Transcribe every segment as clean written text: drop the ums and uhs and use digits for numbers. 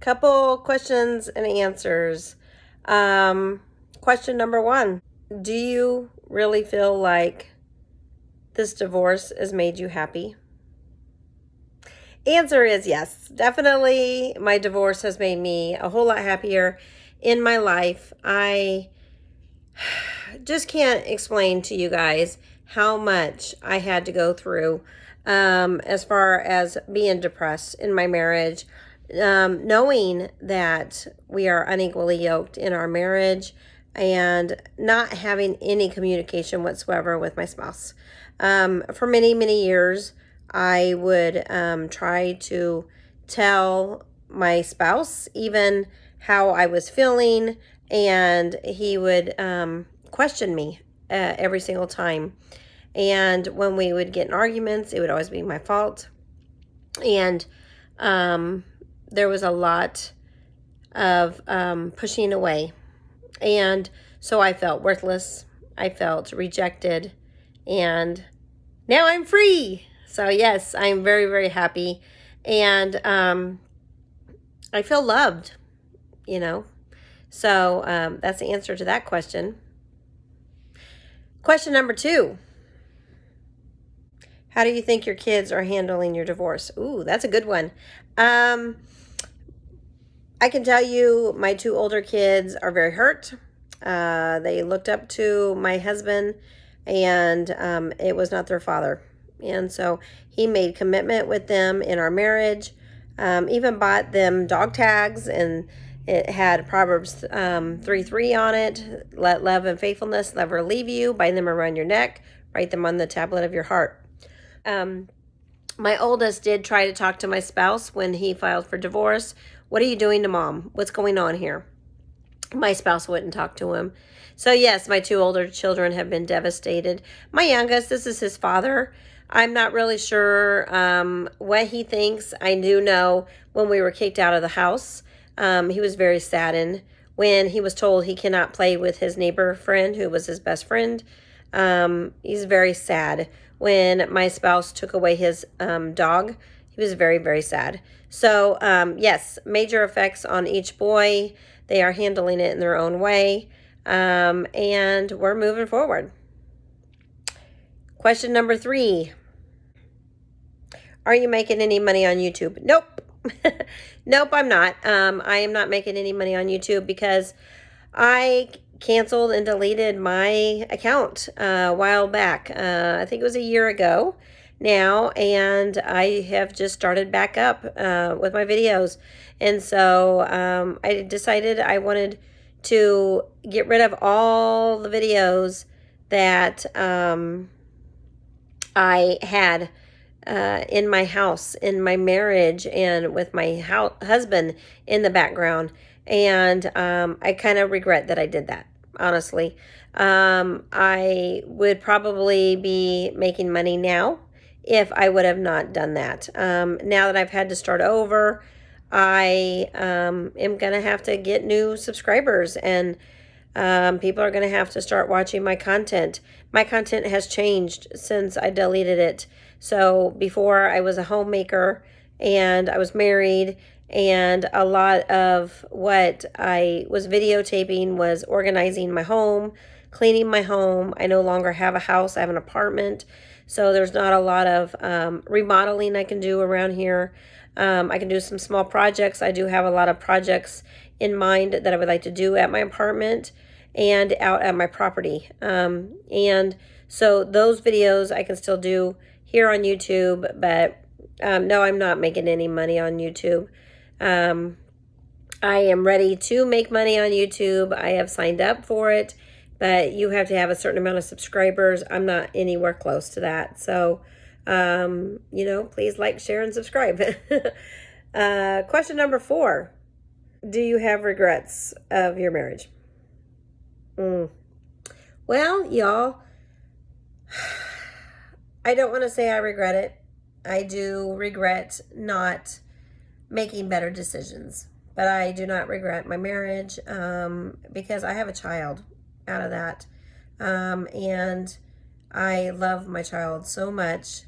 Couple questions and answers. Question number 1. Do you really feel like this divorce has made you happy? Answer is yes. Definitely my divorce has made me a whole lot happier in my life. I just can't explain to you guys how much I had to go through as far as being depressed in my marriage, knowing that we are unequally yoked in our marriage and not having any communication whatsoever with my spouse. For many, many years, I would try to tell my spouse even how I was feeling, and he would question me every single time. And when we would get in arguments, it would always be my fault. And there was a lot of pushing away. And so I felt worthless. I felt rejected. And now I'm free. So yes, I'm very, very happy. And I feel loved, you know. So that's the answer to that question. Question number 2. How do you think your kids are handling your divorce? Ooh, that's a good one. I can tell you my 2 older kids are very hurt. They looked up to my husband, and it was not their father. And so he made commitment with them in our marriage, even bought them dog tags, and it had Proverbs 3:3 on it. Let love and faithfulness never leave you. Bind them around your neck. Write them on the tablet of your heart. My oldest did try to talk to my spouse when he filed for divorce. What are you doing to mom? What's going on here? My spouse wouldn't talk to him. So yes, my 2 older children have been devastated. My youngest, this is his father. I'm not really sure what he thinks. I do know when we were kicked out of the house, he was very saddened when he was told he cannot play with his neighbor friend who was his best friend. He's very sad. When my spouse took away his dog, he was very, very sad. So yes, major effects on each boy. They are handling it in their own way, and we're moving forward. Question number 3. Are you making any money on YouTube? Nope. Nope, I'm not. I am not making any money on YouTube because I canceled and deleted my account a while back. I think it was a year ago now, and I have just started back up with my videos. And so I decided I wanted to get rid of all the videos that I had in my house, in my marriage, and with my husband in the background. And I kind of regret that I did that, honestly. I would probably be making money now if I would have not done that. Now that I've had to start over, I am going to have to get new subscribers, and people are going to have to start watching my content. My content has changed since I deleted it. So before, I was a homemaker and I was married, and a lot of what I was videotaping was organizing my home, cleaning my home. I no longer have a house, I have an apartment. So there's not a lot of remodeling I can do around here. I can do some small projects. I do have a lot of projects in mind that I would like to do at my apartment and out at my property. And so those videos I can still do here on YouTube, but no, I'm not making any money on YouTube. I am ready to make money on YouTube. I have signed up for it, but you have to have a certain amount of subscribers. I'm not anywhere close to that. So, please like, share, and subscribe. Question number 4. Do you have regrets of your marriage? Well, y'all, I don't want to say I regret it. I do regret not making better decisions, but I do not regret my marriage because I have a child out of that. And I love my child so much,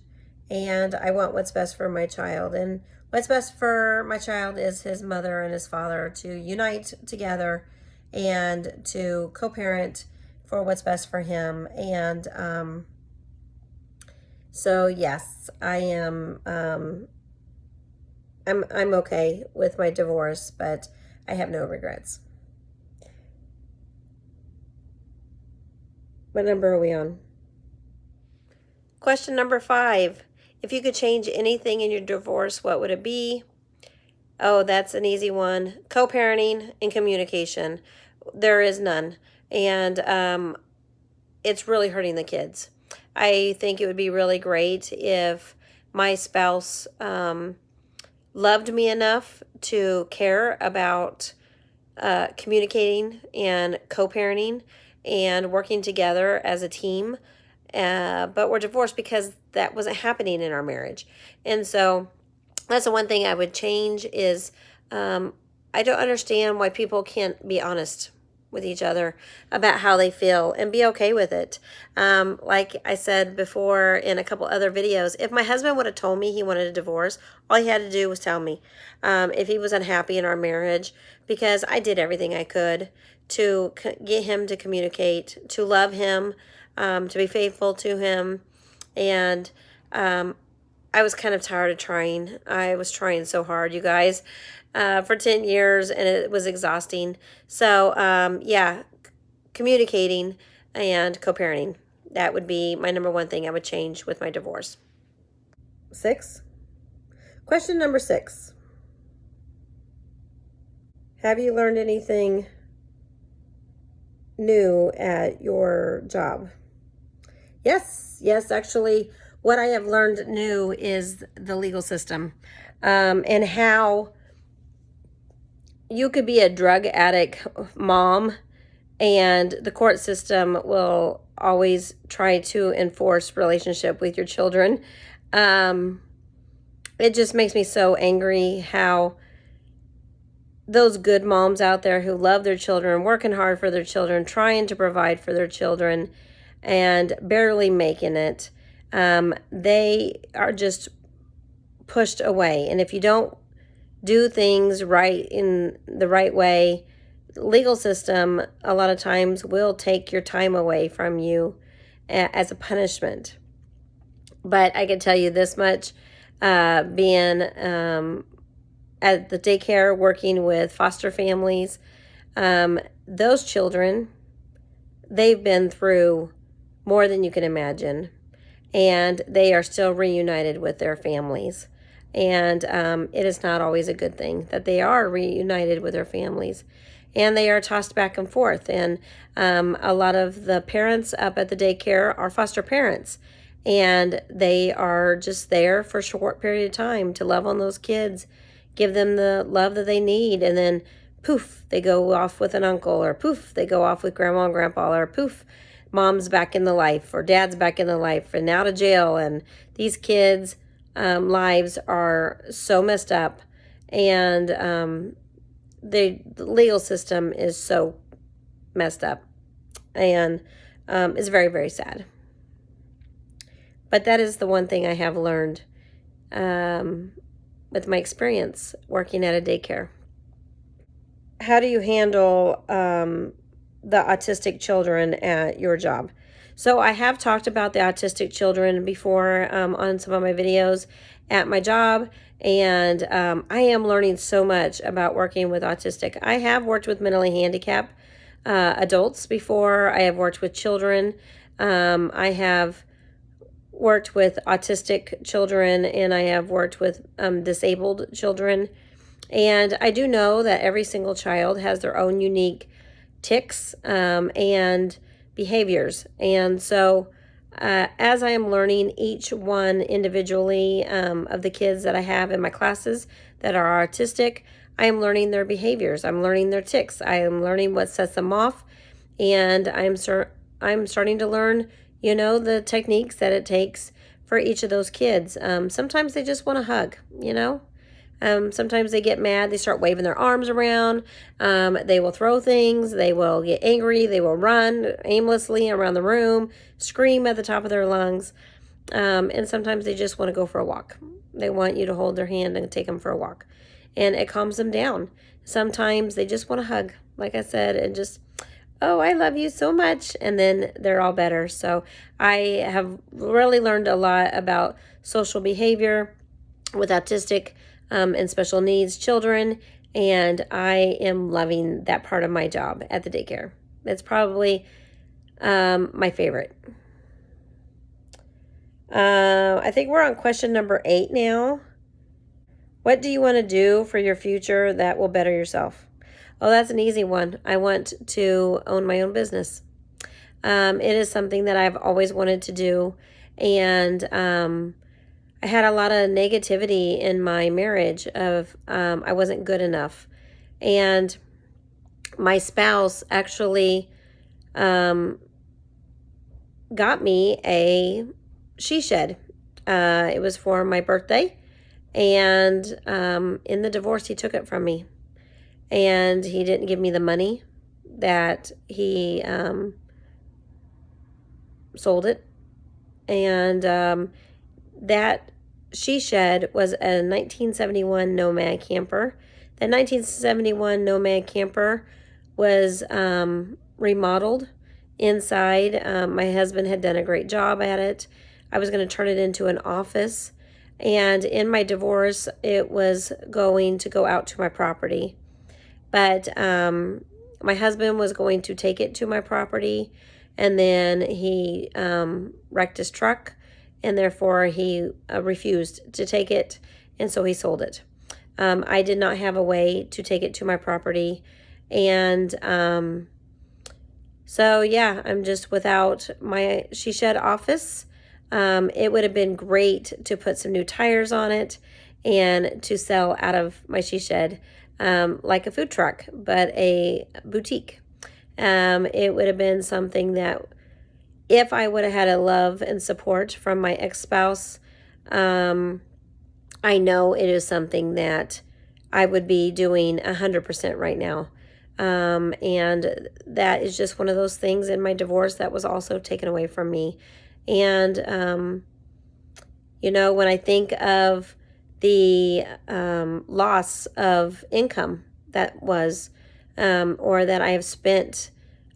and I want what's best for my child. And what's best for my child is his mother and his father to unite together and to co-parent for what's best for him. And so yes, I am I'm okay with my divorce, but I have no regrets. What number are we on? Question number 5. If you could change anything in your divorce, what would it be? Oh, that's an easy one. Co-parenting and communication. There is none. And it's really hurting the kids. I think it would be really great if my spouse loved me enough to care about communicating and co-parenting and working together as a team. But we're divorced because that wasn't happening in our marriage. And so that's the one thing I would change is I don't understand why people can't be honest with each other about how they feel and be okay with it. Like I said before in a couple other videos, if my husband would have told me he wanted a divorce, all he had to do was tell me if he was unhappy in our marriage, because I did everything I could to get him to communicate, to love him, to be faithful to him. And I was kind of tired of trying. I was trying so hard, you guys, for 10 years, and it was exhausting. So, yeah, communicating and co-parenting. That would be my number one thing I would change with my divorce. 6. Question number 6. Have you learned anything new at your job? Yes, actually, what I have learned new is the legal system, and how you could be a drug addict mom and the court system will always try to enforce relationship with your children. It just makes me so angry how those good moms out there who love their children, working hard for their children, trying to provide for their children, and barely making it, they are just pushed away. And if you don't do things right in the right way, the legal system a lot of times will take your time away from you as a punishment. But I can tell you this much, being at the daycare, working with foster families, those children, they've been through more than you can imagine, and they are still reunited with their families. And it is not always a good thing that they are reunited with their families, and they are tossed back and forth. And a lot of the parents up at the daycare are foster parents, and they are just there for a short period of time to love on those kids, give them the love that they need, and then poof, they go off with an uncle, or poof, they go off with grandma and grandpa, or poof, mom's back in the life, or dad's back in the life and out of jail. And these kids' lives are so messed up, and the legal system is so messed up, and it's very, very sad. But that is the one thing I have learned with my experience working at a daycare. How do you handle the autistic children at your job? So I have talked about the autistic children before on some of my videos at my job, and I am learning so much about working with autistic. I have worked with mentally handicapped adults before. I have worked with children. I have worked with autistic children, and I have worked with disabled children. And I do know that every single child has their own unique tics and behaviors. And so as I am learning each one individually of the kids that I have in my classes that are autistic, I am learning their behaviors. I'm learning their tics. I am learning what sets them off. And I'm starting to learn, the techniques that it takes for each of those kids. Sometimes they just want a hug, sometimes they get mad. They start waving their arms around. They will throw things. They will get angry. They will run aimlessly around the room, scream at the top of their lungs. And sometimes they just want to go for a walk. They want you to hold their hand and take them for a walk. And it calms them down. Sometimes they just want a hug, like I said, and just, oh, I love you so much. And then they're all better. So I have really learned a lot about social behavior with autistic and special needs children. And I am loving that part of my job at the daycare. It's probably my favorite. I think we're on question number 8 now. What do you want to do for your future that will better yourself? Oh, that's an easy one. I want to own my own business. It is something that I've always wanted to do. And I had a lot of negativity in my marriage of I wasn't good enough. And my spouse actually got me a she shed. It was for my birthday. And in the divorce, he took it from me. And he didn't give me the money that he sold it. And that she shed was a 1971 Nomad camper. The 1971 Nomad camper was remodeled inside. My husband had done a great job at it. I was going to turn it into an office. And in my divorce, it was going to go out to my property. But my husband was going to take it to my property, and then he wrecked his truck, and therefore he refused to take it, and so he sold it. I did not have a way to take it to my property, and so yeah, I'm just without my she shed office. It would have been great to put some new tires on it and to sell out of my she shed like a food truck, but a boutique. It would have been something that if I would have had a love and support from my ex-spouse, I know it is something that I would be doing 100% right now. And that is just one of those things in my divorce that was also taken away from me. And, when I think of the loss of income that was, or that I have spent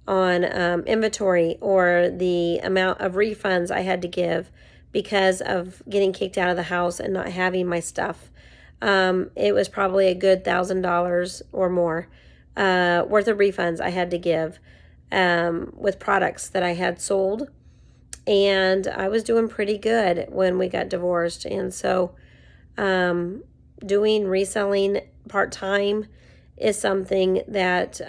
on inventory, or the amount of refunds I had to give because of getting kicked out of the house and not having my stuff, it was probably a good $1,000 or more worth of refunds I had to give with products that I had sold. And I was doing pretty good when we got divorced. And so doing reselling part-time is something that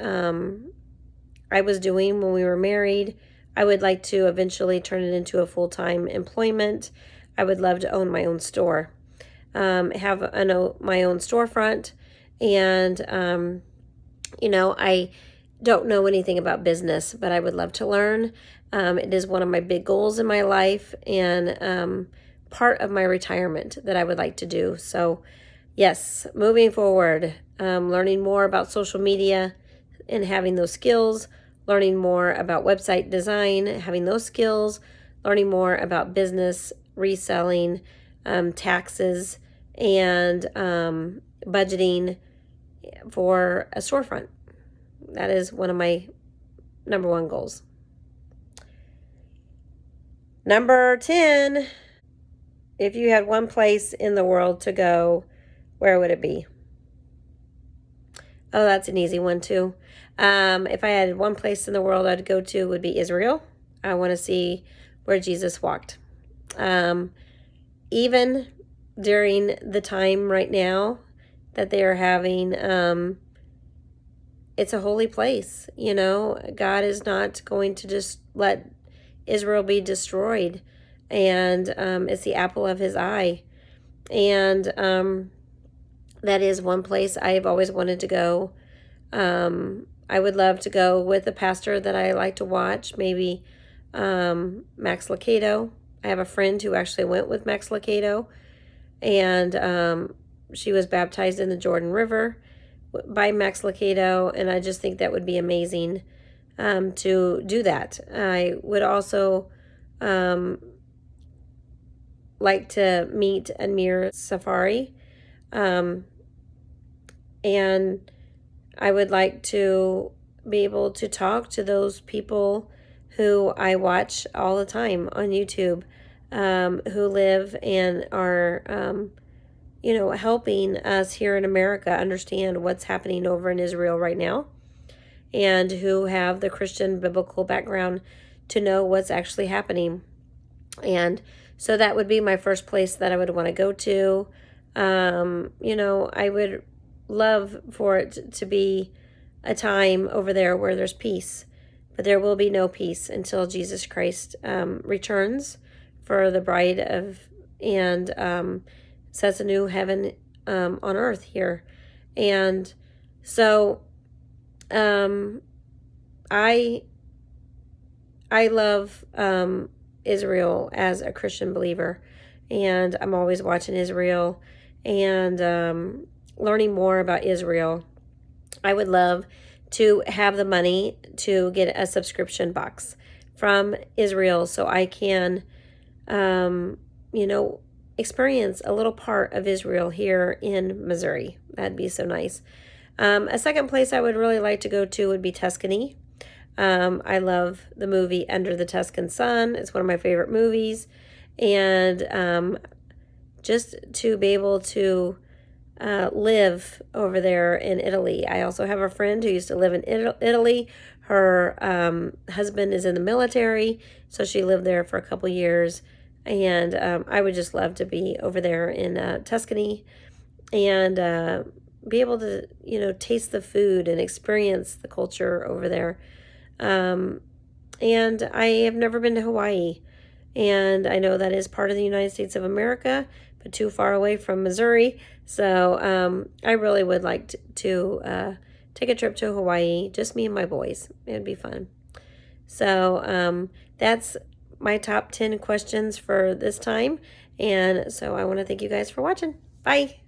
I was doing when we were married. I would like to eventually turn it into a full-time employment. I would love to own my own store, have my own storefront. And, I don't know anything about business, but I would love to learn. It is one of my big goals in my life, and part of my retirement that I would like to do. So yes, moving forward, learning more about social media and having those skills, learning more about website design, having those skills, learning more about business, reselling, taxes, and budgeting for a storefront. That is one of my number one goals. Number 10, if you had one place in the world to go, where would it be? Oh, that's an easy one too. If I had one place in the world I'd go to, would be Israel. I want to see where Jesus walked. Even during the time right now that they are having, it's a holy place. God is not going to just let Israel be destroyed, and it's the apple of his eye. And that is one place I've always wanted to go. I would love to go with a pastor that I like to watch, maybe Max Lucado. I have a friend who actually went with Max Lucado, and she was baptized in the Jordan River by Max Lucado, and I just think that would be amazing to do that. I would also like to meet Amir Safari. And I would like to be able to talk to those people who I watch all the time on YouTube, who live and are, helping us here in America understand what's happening over in Israel right now, and who have the Christian biblical background to know what's actually happening. And so that would be my first place that I would want to go to. I would love for it to be a time over there where there's peace, but there will be no peace until Jesus Christ returns for the bride of, and sets a new heaven on earth here. And so I love Israel as a Christian believer, and I'm always watching Israel and learning more about Israel. I would love to have the money to get a subscription box from Israel so I can, experience a little part of Israel here in Missouri. That'd be so nice. A second place I would really like to go to would be Tuscany. I love the movie Under the Tuscan Sun. It's one of my favorite movies. And just to be able to live over there in Italy. I also have a friend who used to live in Italy. Her husband is in the military, so she lived there for a couple years. And I would just love to be over there in Tuscany and be able to, taste the food and experience the culture over there. And I have never been to Hawaii, and I know that is part of the United States of America, but too far away from Missouri. So I really would like to take a trip to Hawaii, just me and my boys. It'd be fun. So that's my top 10 questions for this time. And so I want to thank you guys for watching. Bye.